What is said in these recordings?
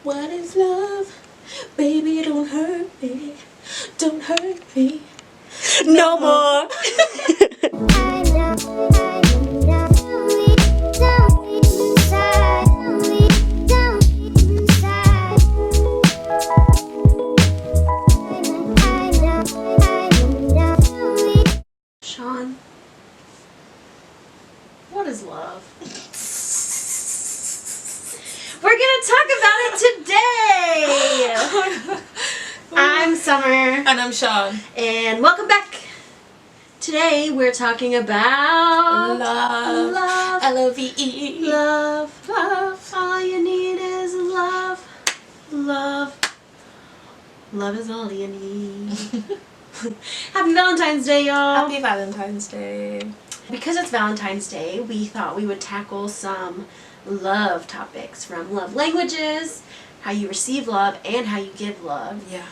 What is love? Baby, don't hurt me. Don't hurt me no more. Sean, what is love? We're gonna talk about it today. I'm Summer. And I'm Sean. And welcome back. Today we're talking about Love. Love. L-O-V-E. Love. Love. All you need is love. Love. Love is all you need. Happy Valentine's Day, y'all. Happy Valentine's Day. Because it's Valentine's Day, we thought we would tackle some love topics, from love languages, how you receive love, and how you give love. Yeah.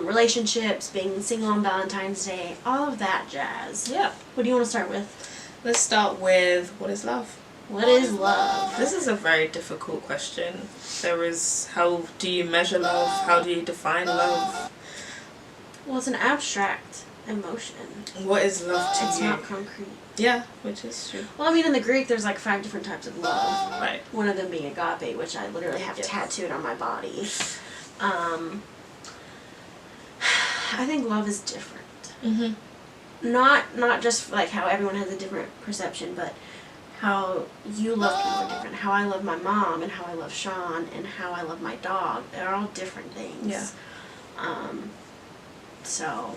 Relationships, being single on Valentine's Day, all of that jazz. Yeah. What do you want to start with? Let's start with, what is love? What is love? This is a very difficult question. There is, how do you measure love? How do you define love? Well, it's an abstract emotion. What is love to It's you? not concrete. Yeah, which is true. Well, I mean, in the Greek, there's like 5 different types of love. Right. One of them being agape, which I literally have tattooed on my body. I think love is different. Mm-hmm. Not just like how everyone has a different perception, but how you love people are different. How I love my mom and how I love Sean and how I love my dog. They're all different things. Yeah. So,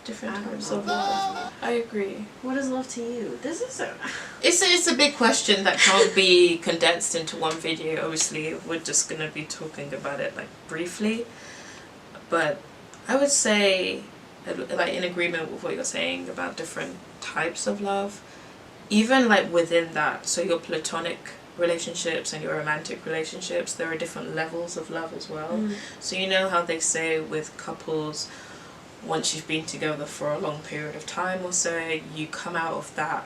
Different I don't types know. of love. I agree. what is love to you? This is a... It's a big question that can't be condensed into one video. Obviously, we're just going to be talking about it like briefly. But I would say, like in agreement with what you're saying about different types of love, even like within that, so your platonic relationships and your romantic relationships, there are different levels of love as well. So you know how they say with couples, once you've been together for a long period of time or so, you come out of that,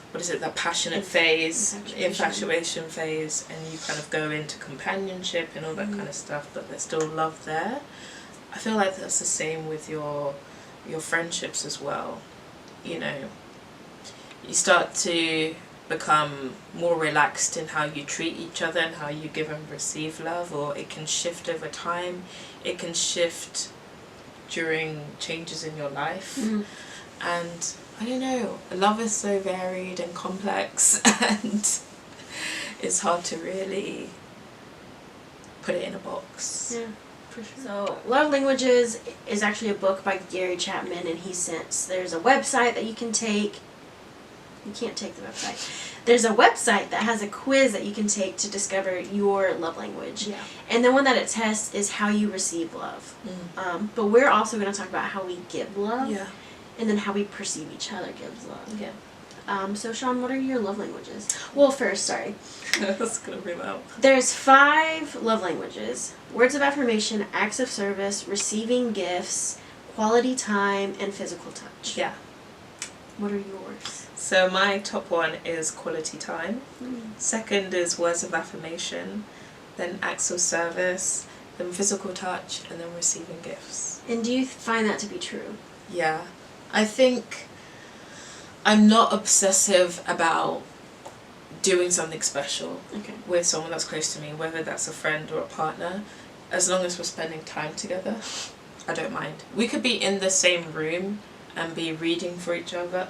what is it, that passionate phase, infatuation phase, and you kind of go into companionship and all that kind of stuff, but there's still love there. I feel like that's the same with your friendships as well. You know, you start to become more relaxed in how you treat each other and how you give and receive love, or it can shift over time. It can shift during changes in your life. And I don't know, love is so varied and complex and it's hard to really put it in a box. Yeah, for sure. So, Love Languages is actually a book by Gary Chapman, and there's a website that you can take. You can't take the website. There's a website that has a quiz that you can take to discover your love language. Yeah. And the one that it tests is how you receive love. But we're also going to talk about how we give love. Yeah. And then how we perceive each other gives love. Yeah. So Sean, what are your love languages? Well, first, sorry. That's gonna bring out. There's 5 love languages: words of affirmation, acts of service, receiving gifts, quality time, and physical touch. Yeah. What are yours? So my top one is quality time. Second is words of affirmation, then acts of service, then physical touch, and then receiving gifts. And do you find that to be true? Yeah. I think I'm not obsessive about doing something special with someone that's close to me, whether that's a friend or a partner. As long as we're spending time together, I don't mind. We could be in the same room and be reading for each other,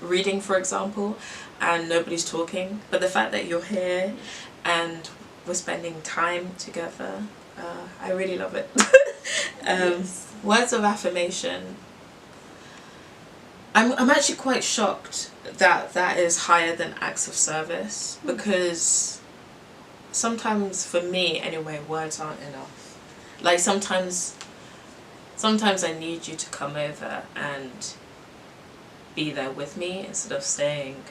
reading for example, and nobody's talking, but the fact that you're here and we're spending time together, I really love it. Yes. Words of affirmation, I'm actually quite shocked that is higher than acts of service, because sometimes, for me anyway, words aren't enough. Like sometimes I need you to come over and be there with me instead of saying,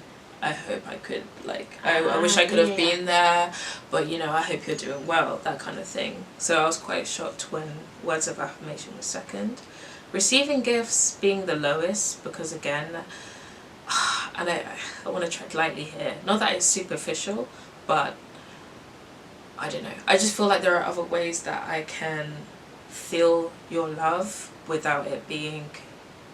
I hope I could, like, I wish I could have been there, but you know, I hope you're doing well, that kind of thing. So I was quite shocked when words of affirmation was second. Receiving gifts being the lowest, because again, and I want to tread lightly here, not that it's superficial, but I don't know. I just feel like there are other ways that I can feel your love without it being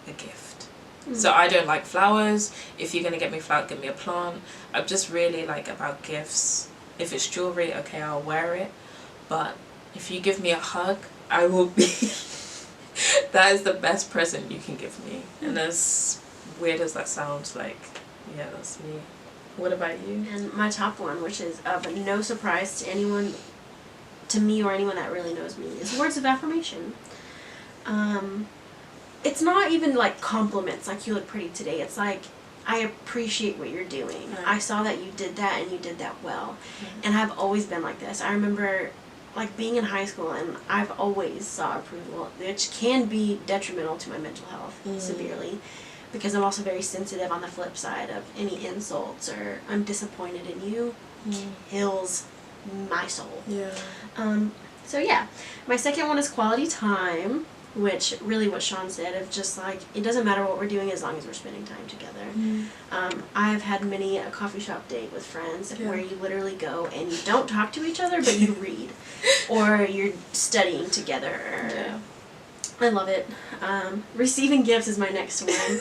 a gift. So I don't like flowers. If you're going to get me flowers, get me a plant. I'm just really like about gifts. If it's jewelry, okay, I'll wear it. But if you give me a hug, I will be... That is the best present you can give me. And as weird as that sounds, like, yeah, that's me. What about you? And my top one, which is of no surprise to anyone, to me or anyone that really knows me, is words of affirmation. It's not even like compliments, like you look pretty today. It's like, I appreciate what you're doing. Right. I saw that you did that and you did that well. And I've always been like this. I remember like being in high school and I've always sought approval, which can be detrimental to my mental health severely, because I'm also very sensitive on the flip side of any insults or I'm disappointed in you kills my soul. Yeah. So yeah, my second one is quality time, which really what Sean said of just like, it doesn't matter what we're doing as long as we're spending time together. I've had many a coffee shop date with friends where you literally go and you don't talk to each other, but you read. Or you're studying together. Yeah. I love it. Receiving gifts is my next one.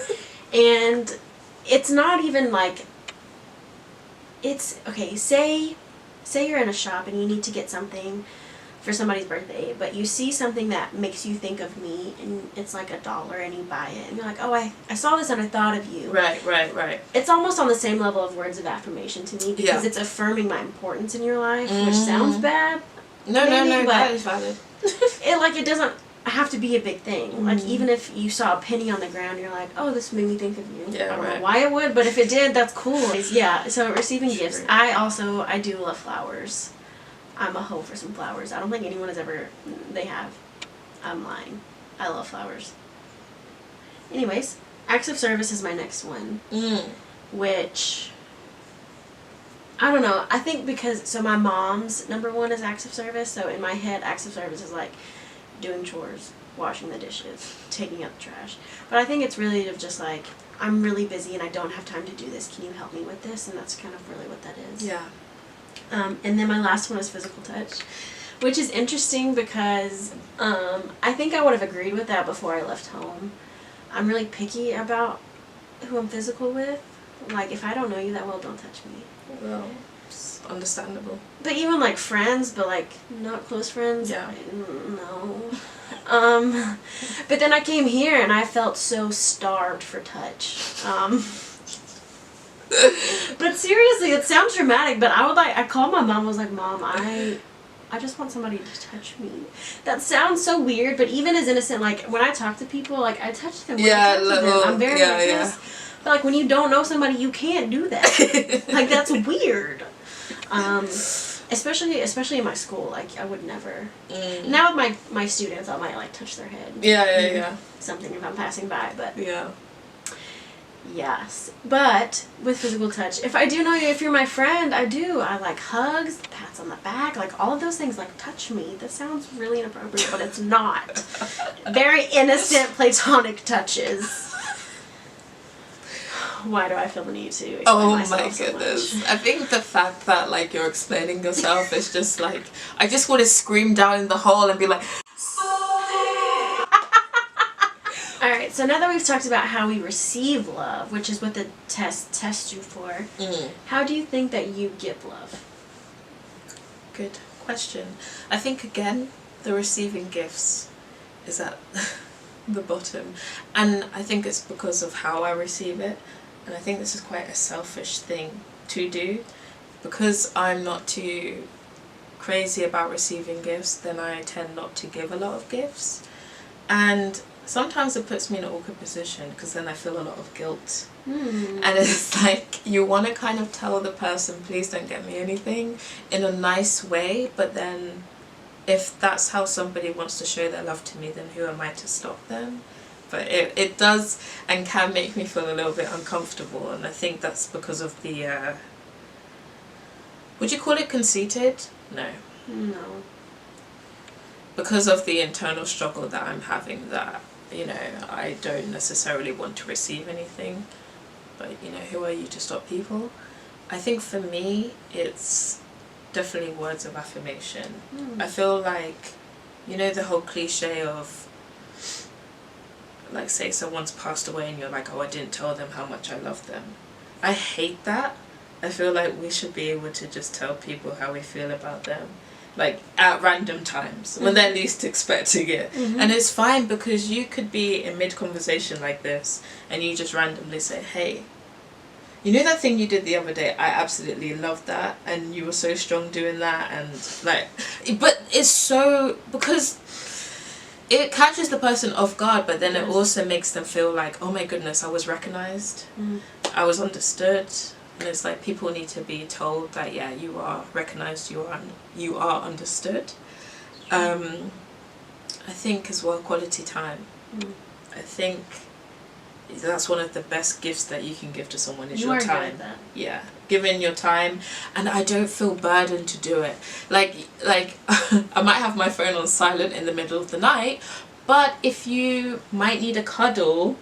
And it's not even like, it's, okay, say you're in a shop and you need to get something for somebody's birthday, but you see something that makes you think of me and it's like $1 and you buy it and you're like, oh, I saw this and I thought of you. Right. It's almost on the same level of words of affirmation to me because it's affirming my importance in your life, which sounds bad. No, maybe, but that is valid. it doesn't have to be a big thing. Like even if you saw a penny on the ground, you're like, oh, this made me think of you. Yeah, I don't know why it would, but if it did, that's cool. Yeah, so receiving gifts. I do love flowers. I'm a hoe for some flowers. I don't think anyone has ever, they have. I'm lying. I love flowers. Anyways, acts of service is my next one. Which, I don't know. I think because, so my mom's number one is acts of service. So in my head, acts of service is like doing chores, washing the dishes, taking out the trash. But I think it's really of just like, I'm really busy and I don't have time to do this. Can you help me with this? And that's kind of really what that is. Yeah. And then my last one is physical touch, which is interesting because I think I would have agreed with that before I left home. I'm really picky about who I'm physical with. Like, if I don't know you that well, don't touch me. Well, it's understandable. But even like friends, but like not close friends, Yeah. No. But then I came here and I felt so starved for touch. But seriously, it sounds dramatic, but I called my mom, I was like, Mom, I just want somebody to touch me. That sounds so weird, but even as innocent, like, when I talk to people, like, I touch them. I'm very like this. But, like, when you don't know somebody, you can't do that. Like, that's weird. Especially in my school, like, I would never. Now with my students, I might, like, touch their head. Yeah. Something if I'm passing by, but. Yeah. Yes, but with physical touch, if I do know you, if you're my friend, I like hugs, pats on the back, like all of those things, like touch me. That sounds really inappropriate, but it's not. Very innocent platonic touches. Why do I feel the need to explain myself so goodness. much? I think the fact that like you're explaining yourself is just like, I just want to scream down in the hole and be like, Alright, so now that we've talked about how we receive love, which is what the test tests you for, how do you think that you give love? Good question. I think, again, the receiving gifts is at the bottom. And I think it's because of how I receive it. And I think this is quite a selfish thing to do. Because I'm not too crazy about receiving gifts, then I tend not to give a lot of gifts. And sometimes it puts me in an awkward position because then I feel a lot of guilt. And it's like, you want to kind of tell the person, please don't get me anything, in a nice way, but then if that's how somebody wants to show their love to me, then who am I to stop them? But it does and can make me feel a little bit uncomfortable, and I think that's because of the, would you call it conceited? No. Because of the internal struggle that I'm having, that, you know, I don't necessarily want to receive anything, but, you know, who are you to stop people? I think for me, it's definitely words of affirmation. Mm. I feel like, you know, the whole cliche of, like, say someone's passed away and you're like, oh, I didn't tell them how much I love them. I hate that. I feel like we should be able to just tell people how we feel about them, like at random times when they're least expecting it. And it's fine, because you could be in mid-conversation like this and you just randomly say, hey, you know that thing you did the other day, I absolutely loved that, and you were so strong doing that, and like, but it's so, because it catches the person off guard, but then it also makes them feel like, oh my goodness, I was recognized, I was understood. And it's like, people need to be told that, yeah, you are recognized, you are understood. I think as well, quality time. I think that's one of the best gifts that you can give to someone, is your time. Good at that. Yeah, giving your time, and I don't feel burdened to do it. Like I might have my phone on silent in the middle of the night, but if you might need a cuddle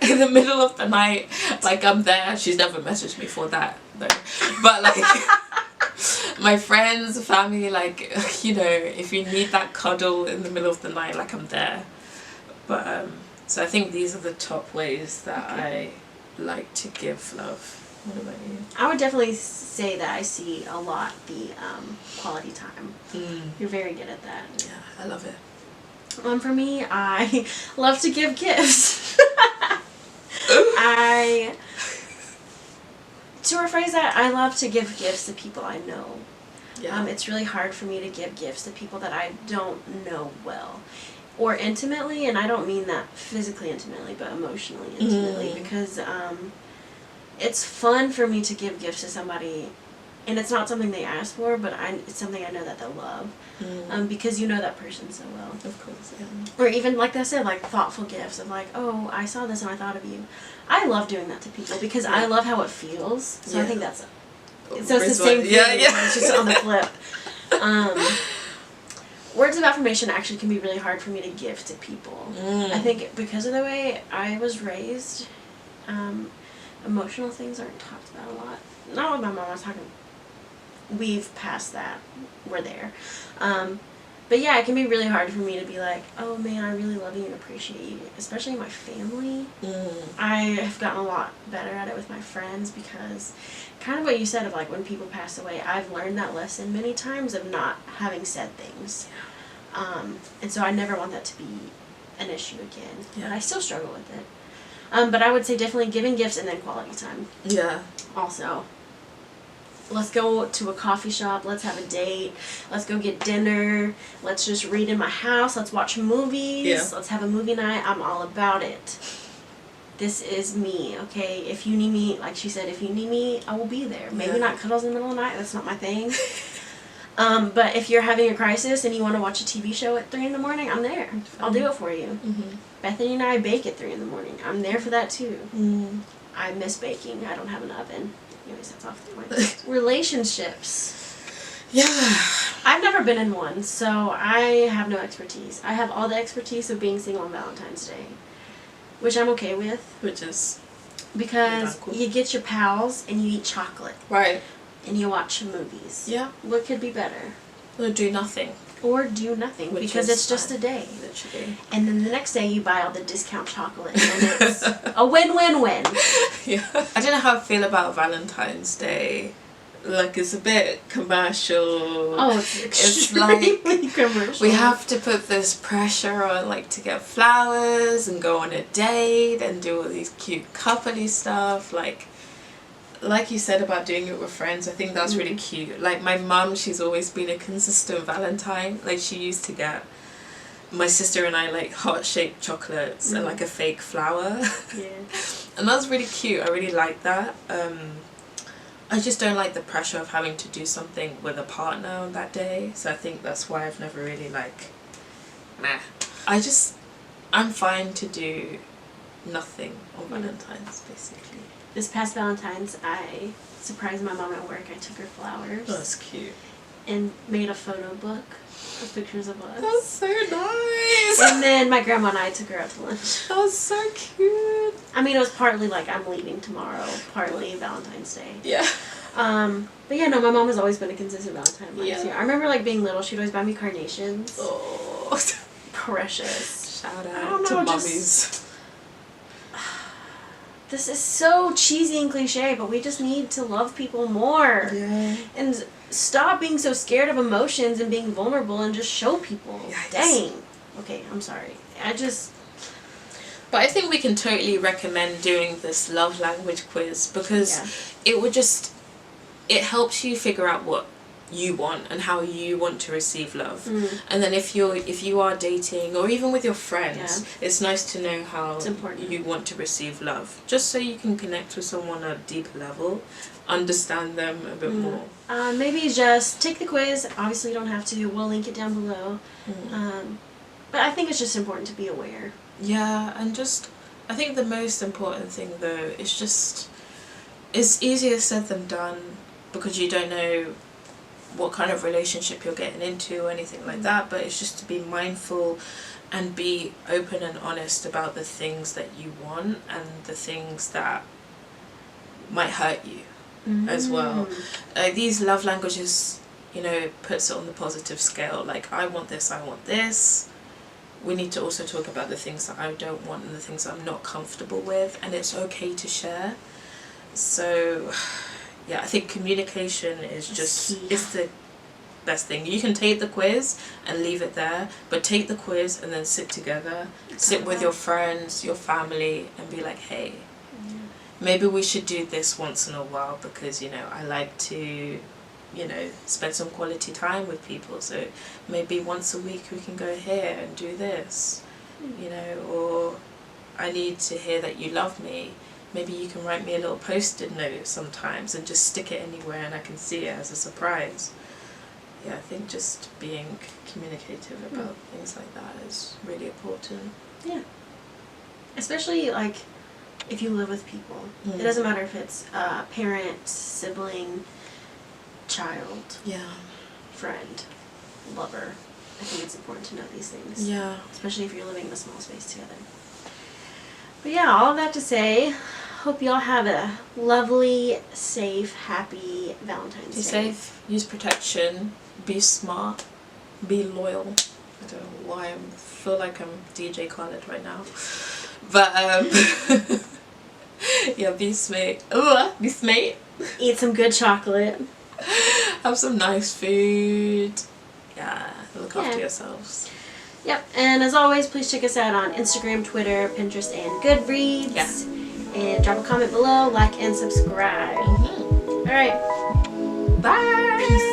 in the middle of the night, like, I'm there. She's never messaged me for that though, but like my friends, family, like, you know, if you need that cuddle in the middle of the night, like, I'm there. But so I think these are the top ways that I like to give love. What about you? I would definitely say that I see a lot the quality time. You're very good at that. Yeah, I love it. For me, I love to give gifts. To rephrase that, I love to give gifts to people I know. Yeah. It's really hard for me to give gifts to people that I don't know well or intimately, and I don't mean that physically intimately, but emotionally intimately, because it's fun for me to give gifts to somebody, and it's not something they ask for, but it's something I know that they'll love, because you know that person so well. Of course, yeah. Or even, like I said, like thoughtful gifts of like, oh, I saw this and I thought of you. I love doing that to people because I love how it feels. So I think that's so it's the same thing. It's just on the flip. Words of affirmation actually can be really hard for me to give to people. I think because of the way I was raised, emotional things aren't talked about a lot. Not with my mom, I was talking, we've passed that. We're there. But yeah, it can be really hard for me to be like, oh man, I really love you and appreciate you, especially my family. I have gotten a lot better at it with my friends, because kind of what you said of like when people pass away, I've learned that lesson many times of not having said things. And so I never want that to be an issue again. But I still struggle with it. But I would say definitely giving gifts and then quality time. Yeah. Also. Let's go to a coffee shop. Let's have a date. Let's go get dinner. Let's just read in my house. Let's watch movies. Yeah. Let's have a movie night. I'm all about it. This is me, okay? If you need me, like she said, if you need me, I will be there. Maybe not cuddles in the middle of the night. That's not my thing. But if you're having a crisis and you want to watch a TV show at 3 in the morning, I'm there. I'll do it for you. Bethany and I bake at 3 in the morning. I'm there for that too. I miss baking. I don't have an oven. Anyways, that's off the point. Relationships. Yeah. I've never been in one, so I have no expertise. I have all the expertise of being single on Valentine's Day, which I'm okay with. Which is? Because cool. You get your pals and you eat chocolate. Right. And you watch movies. Yeah. What could be better? Or do nothing. Or do nothing, because it's just a day. Literally. And then the next day you buy all the discount chocolate, and it's a win-win-win. Yeah. I don't know how I feel about Valentine's Day. Like, it's a bit commercial. Oh, it's like commercial. We have to put this pressure on, like, to get flowers and go on a date and do all these cute coupley stuff. Like you said about doing it with friends, I think that's really cute. Like, my mum, she's always been a consistent Valentine. Like, she used to get my sister and I, like, heart-shaped chocolates and, like, a fake flower. Yeah. And that's really cute. I really like that. I just don't like the pressure of having to do something with a partner on that day. So I think that's why I've never really, like, I'm fine to do nothing on Valentine's, basically. This past Valentine's, I surprised my mom at work. I took her flowers. Oh, that's cute. And made a photo book of pictures of us. That's so nice. And then my grandma and I took her out to lunch. That was so cute. I mean, it was partly like I'm leaving tomorrow, partly Valentine's Day. Yeah. But yeah, no, my mom has always been a consistent Valentine last Yeah. year. I remember like being little, she'd always buy me carnations. Oh, Precious. shout I don't out to know, mummies. This is so cheesy and cliche, but we just need to love people more. Yeah. And stop being so scared of emotions and being vulnerable and just show people. Yikes. Dang. Okay, I'm sorry. But I think we can totally recommend doing this love language quiz because it helps you figure out what you want and how you want to receive love. And then if you are dating or even with your friends, it's nice to know how you want to receive love, just so you can connect with someone at a deeper level, understand them a bit more. Maybe just take the quiz. Obviously you don't have to. We'll link it down below. But I think it's just important to be aware. Yeah, and I think the most important thing though is just, it's easier said than done because you don't know what kind of relationship you're getting into or anything like that, but it's just to be mindful and be open and honest about the things that you want and the things that might hurt you as well. These love languages, puts it on the positive scale, like I want this. We need to also talk about the things that I don't want and the things I'm not comfortable with, and it's okay to share. So yeah, I think communication is it's the best thing. You can take the quiz and leave it there, but take the quiz and then sit together, sit with your friends, your family, and be like, hey, maybe we should do this once in a while because, I like to, spend some quality time with people. So maybe once a week we can go here and do this, or I need to hear that you love me. Maybe you can write me a little post-it note sometimes and just stick it anywhere and I can see it as a surprise. Yeah, I think just being communicative about things like that is really important. Yeah. Especially, like, if you live with people. It doesn't matter if it's parent, sibling, child, friend, lover. I think it's important to know these things. Yeah. Especially if you're living in a small space together. But yeah, all of that to say, hope y'all have a lovely, safe, happy Valentine's Day. Be safe, use protection, be smart, be loyal. I don't know why I feel like I'm DJ Khaled right now. But yeah, be smart. Be smart. Eat some good chocolate. Have some nice food. Yeah, look after yourselves. Yep, and as always, please check us out on Instagram, Twitter, Pinterest, and Goodreads. Yeah. And drop a comment below, like, and subscribe. Alright. Bye! Peace.